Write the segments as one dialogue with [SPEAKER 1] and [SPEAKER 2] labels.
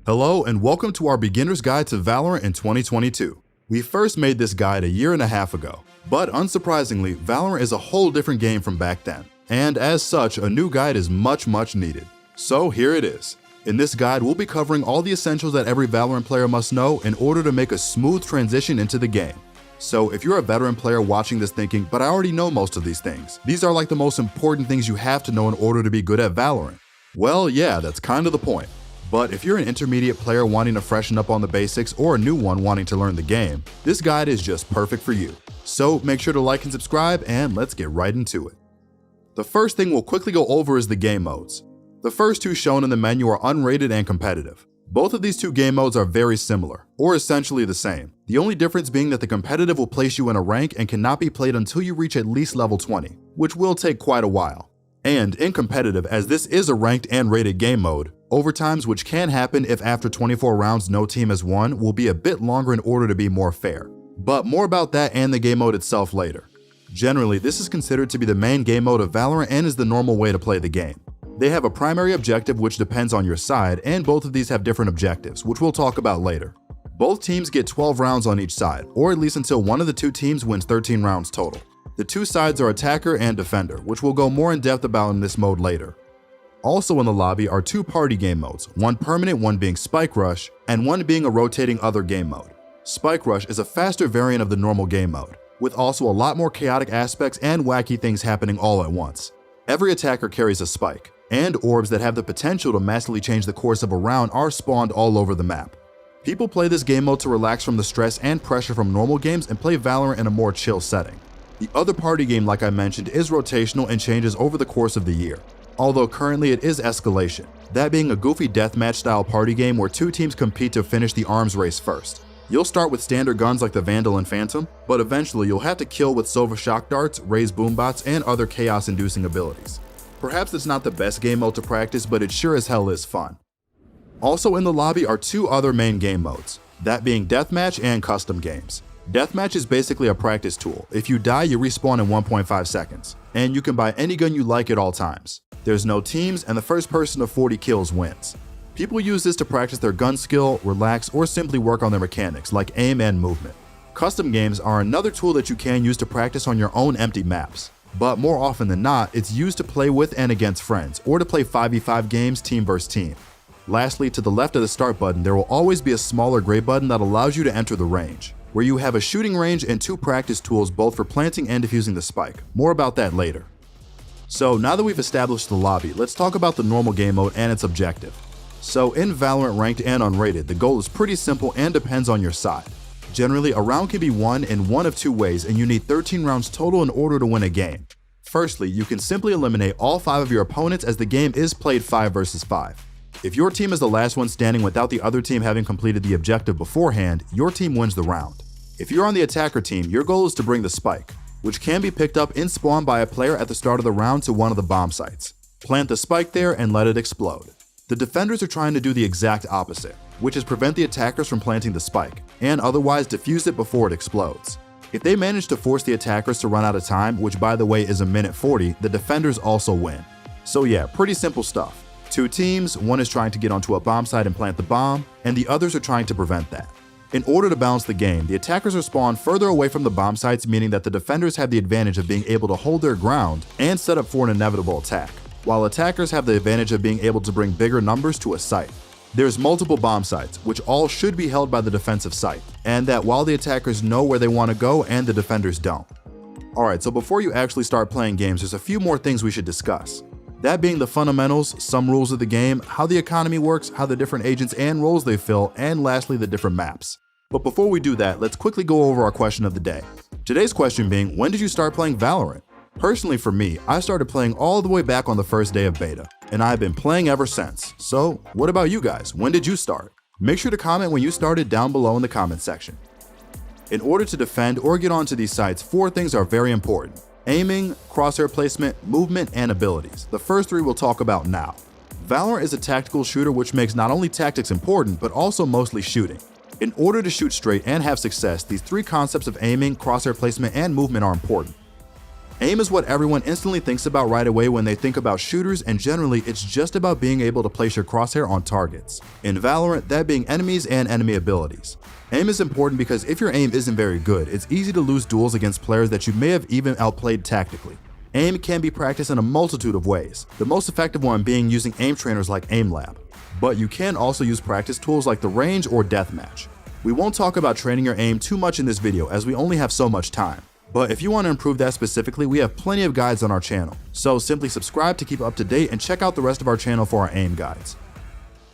[SPEAKER 1] Hello and welcome to our beginner's guide to Valorant in 2022. We first made this guide a year and a half ago, but unsurprisingly, Valorant is a whole different game from back then, and as such, a new guide is much needed. So here it is. In this guide, we'll be covering all the essentials that every Valorant player must know in order to make a smooth transition into the game. So if you're a veteran player watching this thinking, but I already know most of these things, these are like the most important things you have to know in order to be good at Valorant. Well, yeah, that's kind of the point. But if you're an intermediate player wanting to freshen up on the basics or a new one wanting to learn the game, this guide is just perfect for you. So make sure to like and subscribe, and let's get right into it. The first thing we'll quickly go over is the game modes. The first two shown in the menu are unrated and competitive. Both of these two game modes are very similar, or essentially the same. The only difference being that the competitive will place you in a rank and cannot be played until you reach at least level 20, which will take quite a while. And in competitive, as this is a ranked and rated game mode, overtimes, which can happen if after 24 rounds no team has won, will be a bit longer in order to be more fair. But more about that and the game mode itself later. Generally, this is considered to be the main game mode of Valorant and is the normal way to play the game. They have a primary objective which depends on your side, and both of these have different objectives, which we'll talk about later. Both teams get 12 rounds on each side, or at least until one of the two teams wins 13 rounds total. The two sides are attacker and defender, which we'll go more in depth about in this mode later. Also in the lobby are two party game modes, one permanent, one being Spike Rush, and one being a rotating other game mode. Spike Rush is a faster variant of the normal game mode, with also a lot more chaotic aspects and wacky things happening all at once. Every attacker carries a spike, and orbs that have the potential to massively change the course of a round are spawned all over the map. People play this game mode to relax from the stress and pressure from normal games and play Valorant in a more chill setting. The other party game, like I mentioned, is rotational and changes over the course of the year. Although currently it is Escalation, that being a goofy deathmatch style party game where two teams compete to finish the arms race first. You'll start with standard guns like the Vandal and Phantom, but eventually you'll have to kill with Sova shock darts, raise boombots, and other chaos-inducing abilities. Perhaps it's not the best game mode to practice, but it sure as hell is fun. Also in the lobby are two other main game modes, that being Deathmatch and Custom Games. Deathmatch is basically a practice tool. If you die, you respawn in 1.5 seconds, and you can buy any gun you like at all times. There's no teams, and the first person to 40 kills wins. People use this to practice their gun skill, relax, or simply work on their mechanics like aim and movement. Custom games are another tool that you can use to practice on your own empty maps, but more often than not, it's used to play with and against friends, or to play 5v5 games team versus team. Lastly, to the left of the start button, there will always be a smaller gray button that allows you to enter the range, where you have a shooting range and two practice tools both for planting and defusing the spike. More about that later. So now that we've established the lobby, let's talk about the normal game mode and its objective. So in Valorant Ranked and Unrated, the goal is pretty simple and depends on your side. Generally, a round can be won in one of two ways, and you need 13 rounds total in order to win a game. Firstly, you can simply eliminate all 5 of your opponents as the game is played 5 versus 5. If your team is the last one standing without the other team having completed the objective beforehand, your team wins the round. If you're on the attacker team, your goal is to bring the spike, which can be picked up in spawn by a player at the start of the round to one of the bomb sites. Plant the spike there and let it explode. The defenders are trying to do the exact opposite, which is prevent the attackers from planting the spike, and otherwise defuse it before it explodes. If they manage to force the attackers to run out of time, which by the way is a minute 40, the defenders also win. So yeah, pretty simple stuff. Two teams, one is trying to get onto a bomb site and plant the bomb, and the others are trying to prevent that. In order to balance the game, the attackers are spawned further away from the bomb sites, meaning that the defenders have the advantage of being able to hold their ground and set up for an inevitable attack, while attackers have the advantage of being able to bring bigger numbers to a site. There's multiple bomb sites, which all should be held by the defensive site, and that while the attackers know where they want to go and the defenders don't. Alright, so before you actually start playing games, there's a few more things we should discuss. That being the fundamentals, some rules of the game, how the economy works, how the different agents and roles they fill, and lastly the different maps. But before we do that, let's quickly go over our question of the day. Today's question being, when did you start playing Valorant? Personally for me, I started playing all the way back on the first day of beta, and I've been playing ever since. So what about you guys? When did you start? Make sure to comment when you started down below in the comment section. In order to defend or get onto these sites, 4 things are very important: aiming, crosshair placement, movement, and abilities. The first 3 we'll talk about now. Valorant is a tactical shooter, which makes not only tactics important, but also mostly shooting. In order to shoot straight and have success, these 3 concepts of aiming, crosshair placement, and movement are important. Aim is what everyone instantly thinks about right away when they think about shooters, and generally it's just about being able to place your crosshair on targets. In Valorant, that being enemies and enemy abilities. Aim is important because if your aim isn't very good, it's easy to lose duels against players that you may have even outplayed tactically. Aim can be practiced in a multitude of ways, the most effective one being using aim trainers like AimLab. But you can also use practice tools like the range or deathmatch. We won't talk about training your aim too much in this video as we only have so much time. But if you want to improve that specifically, we have plenty of guides on our channel. So simply subscribe to keep up to date and check out the rest of our channel for our aim guides.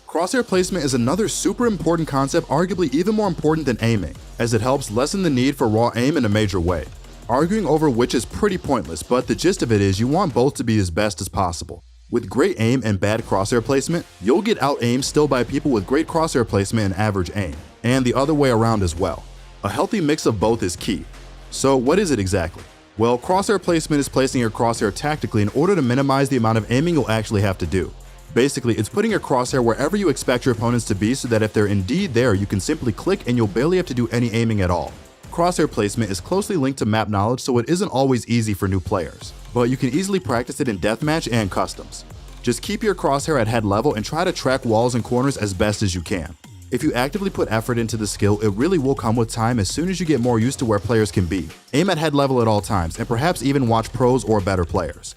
[SPEAKER 1] Crosshair placement is another super important concept, arguably even more important than aiming, as it helps lessen the need for raw aim in a major way. Arguing over which is pretty pointless, but the gist of it is you want both to be as best as possible. With great aim and bad crosshair placement, you'll get out-aimed still by people with great crosshair placement and average aim, and the other way around as well. A healthy mix of both is key. So what is it exactly? Well, crosshair placement is placing your crosshair tactically in order to minimize the amount of aiming you'll actually have to do. Basically, it's putting your crosshair wherever you expect your opponents to be so that if they're indeed there, you can simply click and you'll barely have to do any aiming at all. Crosshair placement is closely linked to map knowledge, so it isn't always easy for new players, but you can easily practice it in deathmatch and customs. Just keep your crosshair at head level and try to track walls and corners as best as you can. If you actively put effort into the skill, it really will come with time as soon as you get more used to where players can be. Aim at head level at all times, and perhaps even watch pros or better players.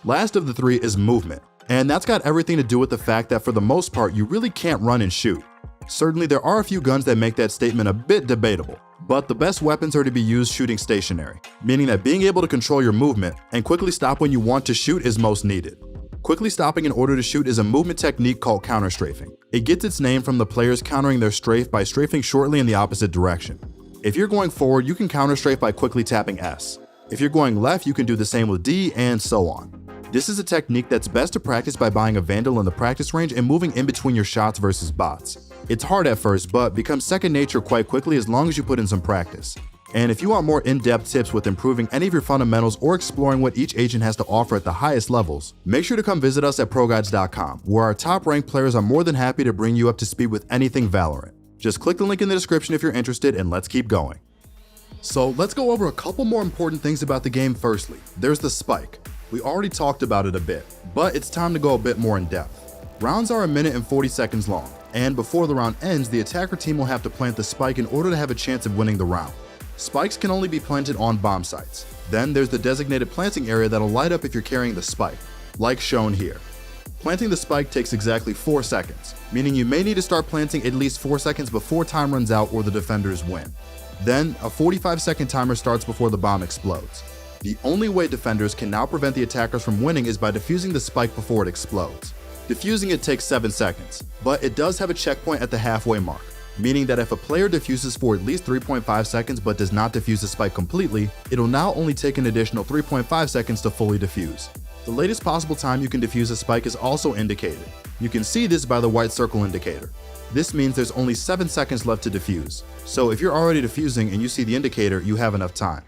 [SPEAKER 1] Last of the three is movement, and that's got everything to do with the fact that for the most part, you really can't run and shoot. Certainly there are a few guns that make that statement a bit debatable, but the best weapons are to be used shooting stationary, meaning that being able to control your movement and quickly stop when you want to shoot is most needed. Quickly stopping in order to shoot is a movement technique called counter-strafing. It gets its name from the players countering their strafe by strafing shortly in the opposite direction. If you're going forward, you can counter-strafe by quickly tapping S. If you're going left, you can do the same with D, and so on. This is a technique that's best to practice by buying a Vandal in the practice range and moving in between your shots versus bots. It's hard at first, but becomes second nature quite quickly as long as you put in some practice. And if you want more in-depth tips with improving any of your fundamentals or exploring what each agent has to offer at the highest levels, make sure to come visit us at ProGuides.com, where our top-ranked players are more than happy to bring you up to speed with anything Valorant. Just click the link in the description if you're interested, and let's keep going. So let's go over a couple more important things about the game. Firstly, there's the spike. We already talked about it a bit, but it's time to go a bit more in depth. Rounds are 1 minute and 40 seconds long, and before the round ends, the attacker team will have to plant the spike in order to have a chance of winning the round. Spikes can only be planted on bomb sites. Then there's the designated planting area that'll light up if you're carrying the spike, like shown here. Planting the spike takes exactly 4 seconds, meaning you may need to start planting at least 4 seconds before time runs out or the defenders win. Then a 45-second timer starts before the bomb explodes. The only way defenders can now prevent the attackers from winning is by defusing the spike before it explodes. Defusing it takes 7 seconds, but it does have a checkpoint at the halfway mark, meaning that if a player defuses for at least 3.5 seconds but does not defuse the spike completely, it'll now only take an additional 3.5 seconds to fully defuse. The latest possible time you can defuse a spike is also indicated. You can see this by the white circle indicator. This means there's only 7 seconds left to defuse, so if you're already defusing and you see the indicator, you have enough time.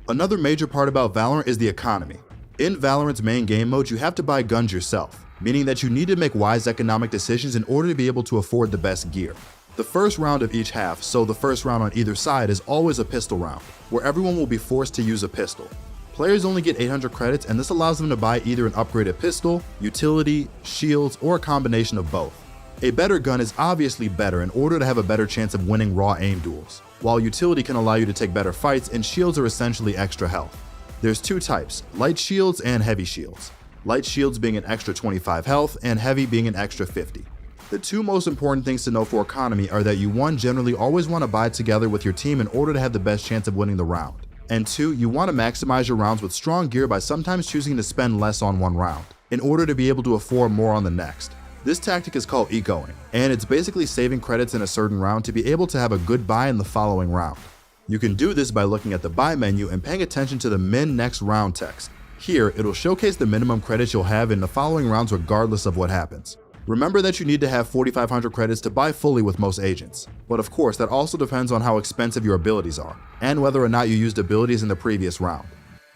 [SPEAKER 1] Another major part about Valorant is the economy. In Valorant's main game mode, you have to buy guns yourself, meaning that you need to make wise economic decisions in order to be able to afford the best gear. The first round of each half, so the first round on either side, is always a pistol round, where everyone will be forced to use a pistol. Players only get 800 credits, and this allows them to buy either an upgraded pistol, utility, shields, or a combination of both. A better gun is obviously better in order to have a better chance of winning raw aim duels, while utility can allow you to take better fights, and shields are essentially extra health. There's 2 types, light shields and heavy shields. Light shields being an extra 25 health, and heavy being an extra 50. The 2 most important things to know for economy are that you 1, generally always want to buy together with your team in order to have the best chance of winning the round, and 2, you want to maximize your rounds with strong gear by sometimes choosing to spend less on one round, in order to be able to afford more on the next. This tactic is called ecoing, and it's basically saving credits in a certain round to be able to have a good buy in the following round. You can do this by looking at the buy menu and paying attention to the min next round text. Here, it'll showcase the minimum credits you'll have in the following rounds regardless of what happens. Remember that you need to have 4,500 credits to buy fully with most agents, but of course that also depends on how expensive your abilities are, and whether or not you used abilities in the previous round.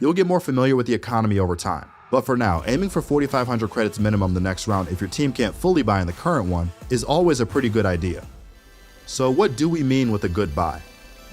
[SPEAKER 1] You'll get more familiar with the economy over time, but for now, aiming for 4,500 credits minimum the next round if your team can't fully buy in the current one is always a pretty good idea. So what do we mean with a good buy?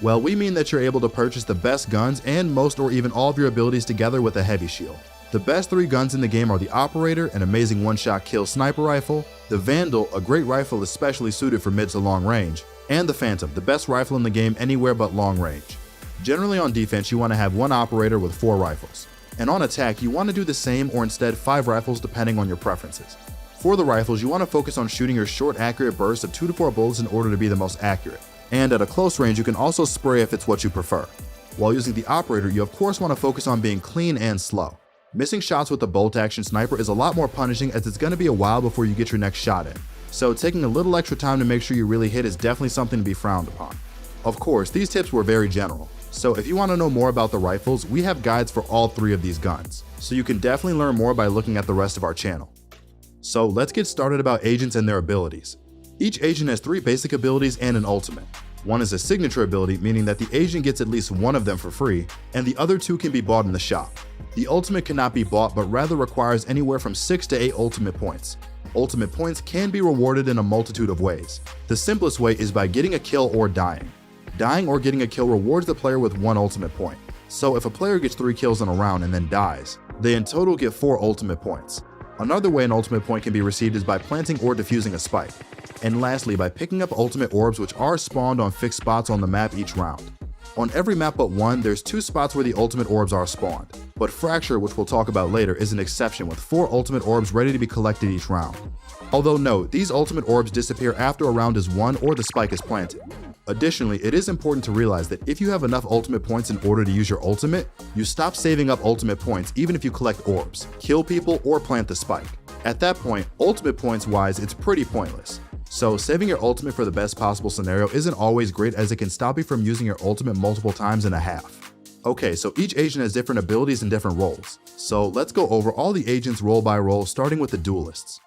[SPEAKER 1] Well, we mean that you're able to purchase the best guns and most or even all of your abilities together with a heavy shield. The best 3 guns in the game are the Operator, an amazing one-shot kill sniper rifle, the Vandal, a great rifle especially suited for mid to long range, and the Phantom, the best rifle in the game anywhere but long range. Generally on defense, you want to have 1 Operator with 4 rifles. And on attack, you want to do the same or instead 5 rifles depending on your preferences. For the rifles, you want to focus on shooting your short accurate bursts of 2 to 4 bullets in order to be the most accurate. And at a close range, you can also spray if it's what you prefer. While using the Operator, you of course want to focus on being clean and slow. Missing shots with the bolt action sniper is a lot more punishing as it's going to be a while before you get your next shot in. So taking a little extra time to make sure you really hit is definitely something to be frowned upon. Of course, these tips were very general. So if you want to know more about the rifles, we have guides for all 3 of these guns. So you can definitely learn more by looking at the rest of our channel. So let's get started about agents and their abilities. Each agent has 3 basic abilities and an ultimate. One is a signature ability, meaning that the agent gets at least 1 of them for free, and the other 2 can be bought in the shop. The ultimate cannot be bought, but rather requires anywhere from 6 to 8 ultimate points. Ultimate points can be rewarded in a multitude of ways. The simplest way is by getting a kill or dying. Dying or getting a kill rewards the player with 1 ultimate point. So if a player gets 3 kills in a round and then dies, they in total get 4 ultimate points. Another way an ultimate point can be received is by planting or defusing a spike. And lastly, by picking up ultimate orbs which are spawned on fixed spots on the map each round. On every map but one, there's 2 spots where the ultimate orbs are spawned. But Fracture, which we'll talk about later, is an exception with 4 ultimate orbs ready to be collected each round. Although note, these ultimate orbs disappear after a round is won or the spike is planted. Additionally, it is important to realize that if you have enough ultimate points in order to use your ultimate, you stop saving up ultimate points even if you collect orbs, kill people, or plant the spike. At that point, ultimate points wise, it's pretty pointless. So saving your ultimate for the best possible scenario isn't always great as it can stop you from using your ultimate multiple times in a half. Okay, so each agent has different abilities and different roles. So let's go over all the agents role by role, starting with the duelists.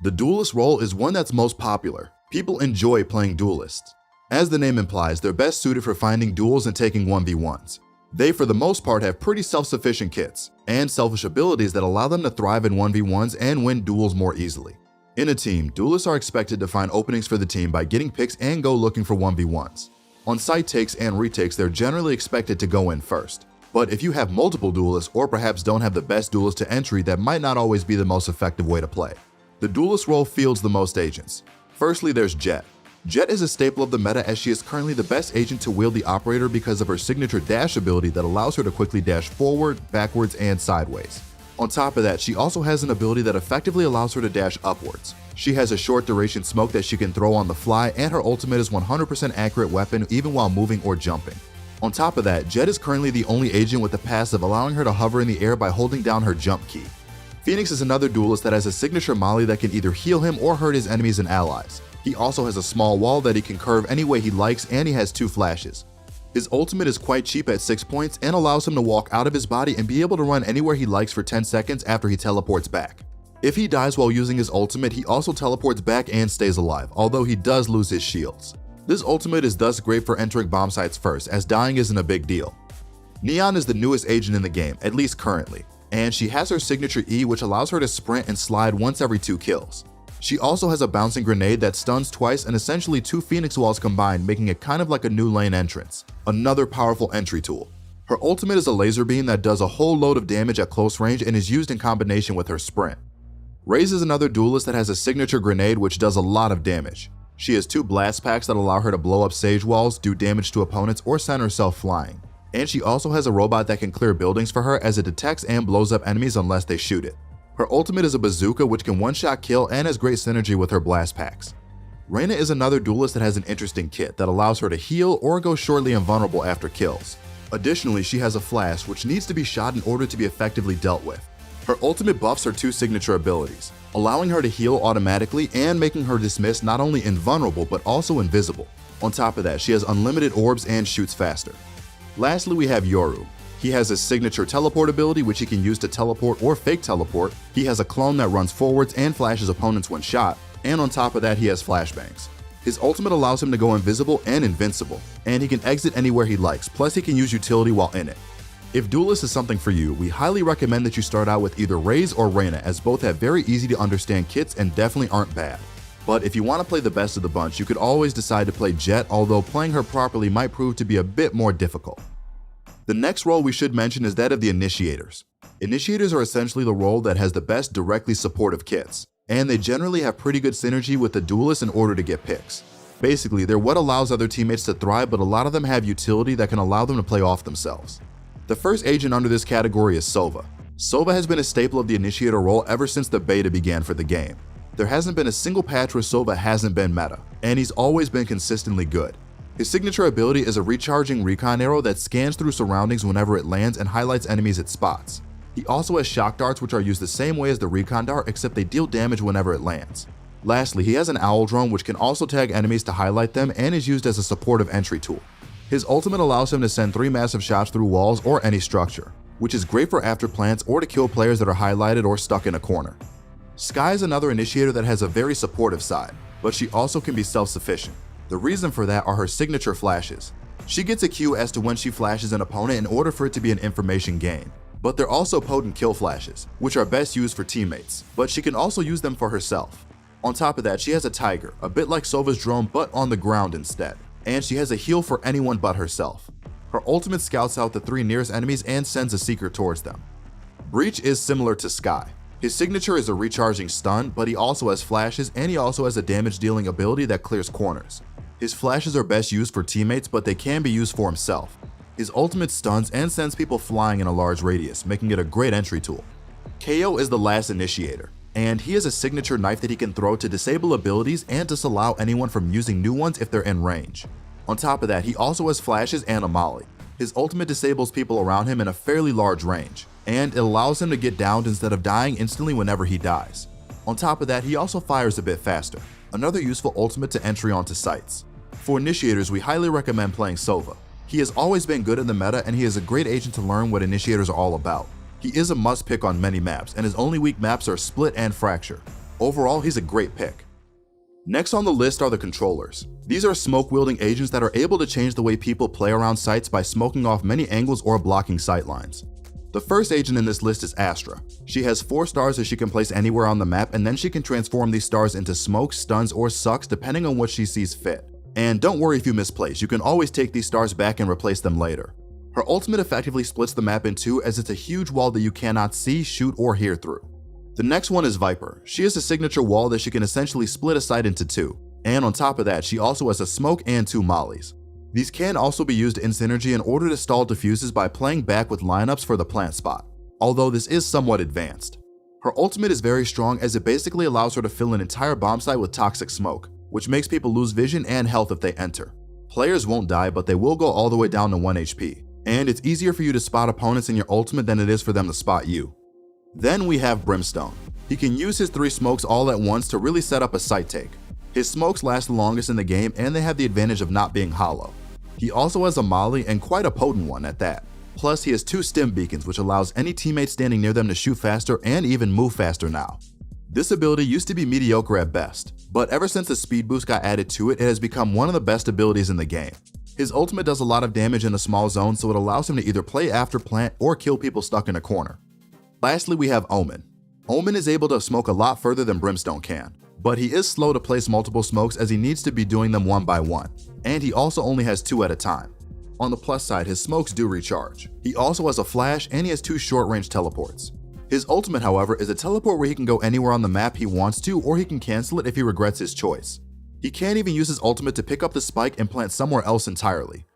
[SPEAKER 1] The duelist role is one that's most popular. People enjoy playing duelists. As the name implies, they're best suited for finding duels and taking 1v1s. They for the most part have pretty self-sufficient kits and selfish abilities that allow them to thrive in 1v1s and win duels more easily. In a team, duelists are expected to find openings for the team by getting picks and go looking for 1v1s. On site takes and retakes, they're generally expected to go in first. But if you have multiple duelists or perhaps don't have the best duelist to entry, that might not always be the most effective way to play. The duelist role fields the most agents. Firstly, there's Jet. Jet is a staple of the meta as she is currently the best agent to wield the Operator because of her signature dash ability that allows her to quickly dash forward, backwards, and sideways. On top of that, she also has an ability that effectively allows her to dash upwards. She has a short duration smoke that she can throw on the fly, and her ultimate is 100% accurate weapon even while moving or jumping. On top of that, Jet is currently the only agent with a passive allowing her to hover in the air by holding down her jump key. Phoenix is another duelist that has a signature molly that can either heal him or hurt his enemies and allies. He also has a small wall that he can curve any way he likes, and he has 2 flashes. His ultimate is quite cheap at 6 points and allows him to walk out of his body and be able to run anywhere he likes for 10 seconds after he teleports back. If he dies while using his ultimate, he also teleports back and stays alive, although he does lose his shields. This ultimate is thus great for entering bomb sites first, as dying isn't a big deal. Neon is the newest agent in the game, at least currently, and she has her signature E which allows her to sprint and slide once every 2 kills. She also has a bouncing grenade that stuns twice and essentially 2 Phoenix walls combined, making it kind of like a new lane entrance. Another powerful entry tool. Her ultimate is a laser beam that does a whole load of damage at close range and is used in combination with her sprint. Raze is another duelist that has a signature grenade which does a lot of damage. She has 2 blast packs that allow her to blow up sage walls, do damage to opponents, or send herself flying. And she also has a robot that can clear buildings for her as it detects and blows up enemies unless they shoot it. Her ultimate is a bazooka which can one-shot kill and has great synergy with her blast packs. Reyna is another duelist that has an interesting kit that allows her to heal or go shortly invulnerable after kills. Additionally, she has a flash which needs to be shot in order to be effectively dealt with. Her ultimate buffs her 2 signature abilities, allowing her to heal automatically and making her dismiss not only invulnerable but also invisible. On top of that, she has unlimited orbs and shoots faster. Lastly, we have Yoru. He has a signature teleport ability which he can use to teleport or fake teleport. He has a clone that runs forwards and flashes opponents when shot, and on top of that he has flashbangs. His ultimate allows him to go invisible and invincible, and he can exit anywhere he likes, plus he can use utility while in it. If Duelist is something for you, we highly recommend that you start out with either Raze or Reyna as both have very easy to understand kits and definitely aren't bad. But if you want to play the best of the bunch, you could always decide to play Jet, although playing her properly might prove to be a bit more difficult. The next role we should mention is that of the Initiators. Initiators are essentially the role that has the best directly supportive kits, and they generally have pretty good synergy with the Duelists in order to get picks. Basically, they're what allows other teammates to thrive, but a lot of them have utility that can allow them to play off themselves. The first agent under this category is Sova. Sova has been a staple of the Initiator role ever since the beta began for the game. There hasn't been a single patch where Sova hasn't been meta, and he's always been consistently good. His signature ability is a recharging recon arrow that scans through surroundings whenever it lands and highlights enemies it spots. He also has shock darts, which are used the same way as the recon dart, except they deal damage whenever it lands. Lastly, he has an owl drone which can also tag enemies to highlight them and is used as a supportive entry tool. His ultimate allows him to send 3 massive shots through walls or any structure, which is great for after plants or to kill players that are highlighted or stuck in a corner. Skye is another initiator that has a very supportive side, but she also can be self-sufficient. The reason for that are her signature flashes. She gets a cue as to when she flashes an opponent in order for it to be an information gain. But they're also potent kill flashes, which are best used for teammates, but she can also use them for herself. On top of that, she has a tiger, a bit like Sova's drone but on the ground instead, and she has a heal for anyone but herself. Her ultimate scouts out the 3 nearest enemies and sends a seeker towards them. Breach is similar to Skye. His signature is a recharging stun, but he also has flashes and he also has a damage dealing ability that clears corners. His flashes are best used for teammates, but they can be used for himself. His ultimate stuns and sends people flying in a large radius, making it a great entry tool. KO is the last initiator, and he has a signature knife that he can throw to disable abilities and disallow anyone from using new ones if they're in range. On top of that, he also has flashes and a molly. His ultimate disables people around him in a fairly large range, and it allows him to get downed instead of dying instantly whenever he dies. On top of that, he also fires a bit faster, another useful ultimate to entry onto sites. For initiators, we highly recommend playing Sova. He has always been good in the meta and he is a great agent to learn what initiators are all about. He is a must pick on many maps, and his only weak maps are Split and Fracture. Overall, he's a great pick. Next on the list are the controllers. These are smoke-wielding agents that are able to change the way people play around sites by smoking off many angles or blocking sightlines. The first agent in this list is Astra. She has 4 stars that she can place anywhere on the map, and then she can transform these stars into smoke, stuns, or sucks depending on what she sees fit. And don't worry if you misplace, you can always take these stars back and replace them later. Her ultimate effectively splits the map in 2 as it's a huge wall that you cannot see, shoot, or hear through. The next one is Viper. She has a signature wall that she can essentially split a site into 2. And on top of that, she also has a smoke and 2 mollies. These can also be used in synergy in order to stall diffuses by playing back with lineups for the plant spot, although this is somewhat advanced. Her ultimate is very strong as it basically allows her to fill an entire bomb site with toxic smoke, which makes people lose vision and health if they enter. Players won't die, but they will go all the way down to 1 HP, and it's easier for you to spot opponents in your ultimate than it is for them to spot you. Then we have Brimstone. He can use his 3 smokes all at once to really set up a site take. His smokes last the longest in the game and they have the advantage of not being hollow. He also has a molly, and quite a potent one at that. Plus he has 2 stim beacons which allows any teammate standing near them to shoot faster and even move faster now. This ability used to be mediocre at best, but ever since the speed boost got added to it, it has become one of the best abilities in the game. His ultimate does a lot of damage in a small zone, so it allows him to either play after plant or kill people stuck in a corner. Lastly, we have Omen. Omen is able to smoke a lot further than Brimstone can, but he is slow to place multiple smokes as he needs to be doing them one by one, and he also only has 2 at a time. On the plus side, his smokes do recharge. He also has a flash and he has 2 short-range teleports. His ultimate, however, is a teleport where he can go anywhere on the map he wants to, or he can cancel it if he regrets his choice. He can't even use his ultimate to pick up the spike and plant somewhere else entirely.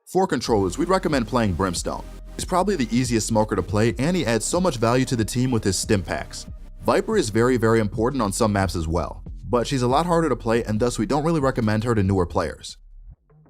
[SPEAKER 1] For controllers, we'd recommend playing Brimstone. He's probably the easiest smoker to play, and he adds so much value to the team with his stim packs. Viper is very important on some maps as well, but she's a lot harder to play and thus we don't really recommend her to newer players.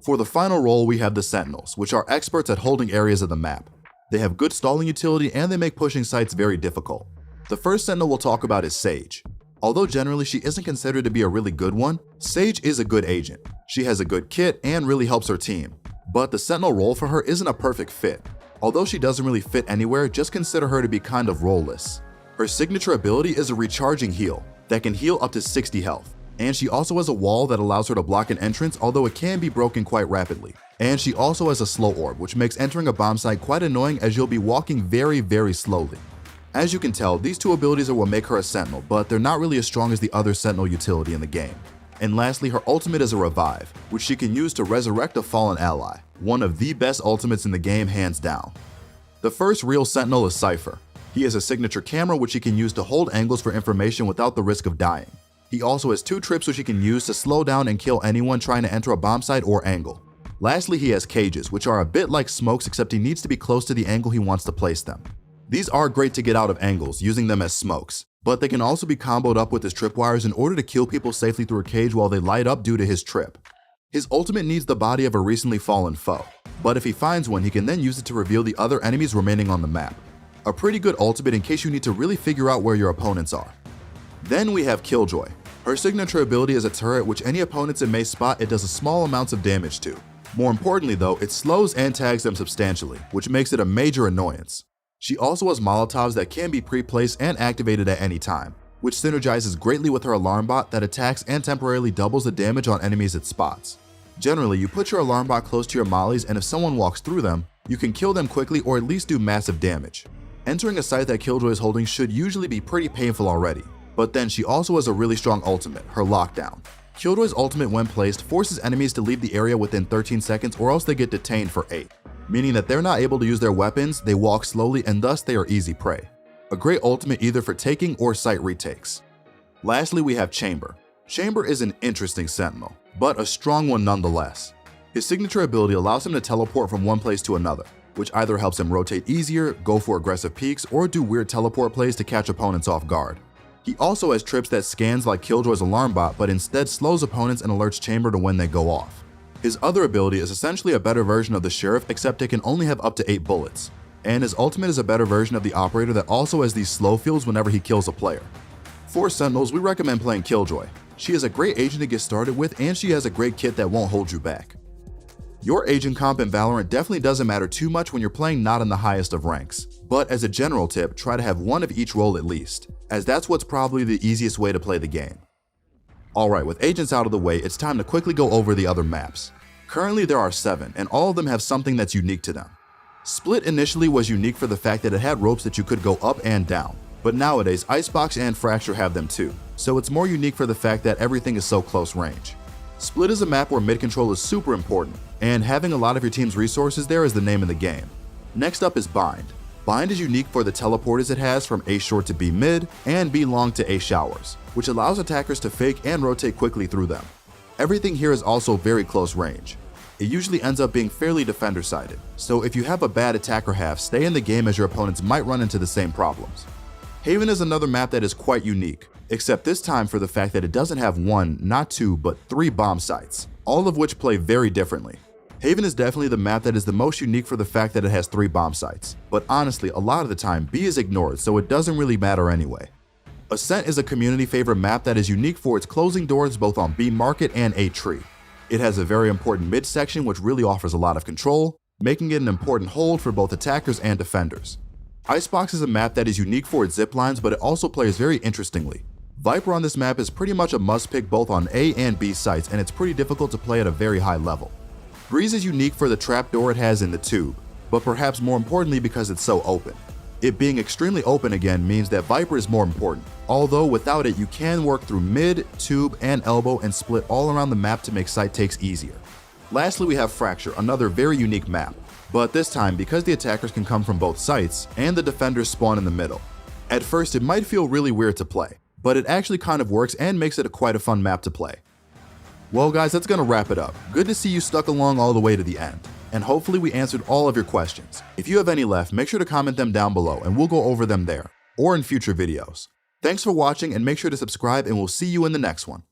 [SPEAKER 1] For the final role, we have the Sentinels, which are experts at holding areas of the map. They have good stalling utility and they make pushing sites very difficult. The first Sentinel we'll talk about is Sage. Although generally she isn't considered to be a really good one, Sage is a good agent. She has a good kit and really helps her team. But the Sentinel role for her isn't a perfect fit. Although she doesn't really fit anywhere, just consider her to be kind of role-less. Her signature ability is a recharging heal that can heal up to 60 health. And she also has a wall that allows her to block an entrance, although it can be broken quite rapidly. And she also has a slow orb, which makes entering a bomb site quite annoying as you'll be walking very slowly. As you can tell, these two abilities are what make her a Sentinel, but they're not really as strong as the other Sentinel utility in the game. And lastly, her ultimate is a revive, which she can use to resurrect a fallen ally, one of the best ultimates in the game hands down. The first real Sentinel is Cypher. He has a signature camera which he can use to hold angles for information without the risk of dying. He also has two trips which he can use to slow down and kill anyone trying to enter a bomb site or angle. Lastly, he has cages, which are a bit like smokes except he needs to be close to the angle he wants to place them. These are great to get out of angles, using them as smokes, but they can also be comboed up with his tripwires in order to kill people safely through a cage while they light up due to his trip. His ultimate needs the body of a recently fallen foe, but if he finds one, he can then use it to reveal the other enemies remaining on the map. A pretty good ultimate in case you need to really figure out where your opponents are. Then we have Killjoy. Her signature ability is a turret which any opponents it may spot it does a small amounts of damage to. More importantly though, it slows and tags them substantially, which makes it a major annoyance. She also has Molotovs that can be pre-placed and activated at any time, which synergizes greatly with her alarm bot that attacks and temporarily doubles the damage on enemies it spots. Generally, you put your alarm bot close to your mollies and if someone walks through them, you can kill them quickly or at least do massive damage. Entering a site that Killjoy is holding should usually be pretty painful already, but then she also has a really strong ultimate, her lockdown. Killjoy's ultimate when placed forces enemies to leave the area within 13 seconds or else they get detained for 8. Meaning that they're not able to use their weapons, they walk slowly, and thus they are easy prey. A great ultimate either for taking or site retakes. Lastly, we have Chamber. Chamber is an interesting Sentinel, but a strong one nonetheless. His signature ability allows him to teleport from one place to another, which either helps him rotate easier, go for aggressive peeks, or do weird teleport plays to catch opponents off guard. He also has trips that scans like Killjoy's alarm bot, but instead slows opponents and alerts Chamber to when they go off. His other ability is essentially a better version of the Sheriff, except it can only have up to 8 bullets. And his ultimate is a better version of the Operator that also has these slow fields whenever he kills a player. For Sentinels, we recommend playing Killjoy. She is a great agent to get started with and she has a great kit that won't hold you back. Your agent comp in Valorant definitely doesn't matter too much when you're playing not in the highest of ranks. But as a general tip, try to have one of each role at least, as that's what's probably the easiest way to play the game. Alright, with agents out of the way, it's time to quickly go over the other maps. Currently there are 7, and all of them have something that's unique to them. Split initially was unique for the fact that it had ropes that you could go up and down, but nowadays Icebox and Fracture have them too, so it's more unique for the fact that everything is so close range. Split is a map where mid control is super important, and having a lot of your team's resources there is the name of the game. Next up is Bind. Bind is unique for the teleporters it has from A short to B mid and B long to A showers, which allows attackers to fake and rotate quickly through them. Everything here is also very close range. It usually ends up being fairly defender-sided, so if you have a bad attacker half, stay in the game as your opponents might run into the same problems. Haven is another map that is quite unique, except this time for the fact that it doesn't have 1, not 2, but 3 bomb sites, all of which play very differently. Haven is definitely the map that is the most unique for the fact that it has 3 bomb sites, but honestly, a lot of the time, B is ignored, so it doesn't really matter anyway. Ascent is a community favorite map that is unique for its closing doors both on B market and A tree. It has a very important mid section which really offers a lot of control, making it an important hold for both attackers and defenders. Icebox is a map that is unique for its zip lines, but it also plays very interestingly. Viper on this map is pretty much a must pick both on A and B sites, and it's pretty difficult to play at a very high level. Breeze is unique for the trapdoor it has in the tube, but perhaps more importantly because it's so open. It being extremely open again means that Viper is more important, although without it you can work through mid, tube, and elbow and split all around the map to make site takes easier. Lastly, we have Fracture, another very unique map, but this time because the attackers can come from both sites and the defenders spawn in the middle. At first it might feel really weird to play, but it actually kind of works and makes it quite a fun map to play. Well guys, that's gonna wrap it up. Good to see you stuck along all the way to the end. And hopefully we answered all of your questions. If you have any left, make sure to comment them down below and we'll go over them there, or in future videos. Thanks for watching and make sure to subscribe and we'll see you in the next one.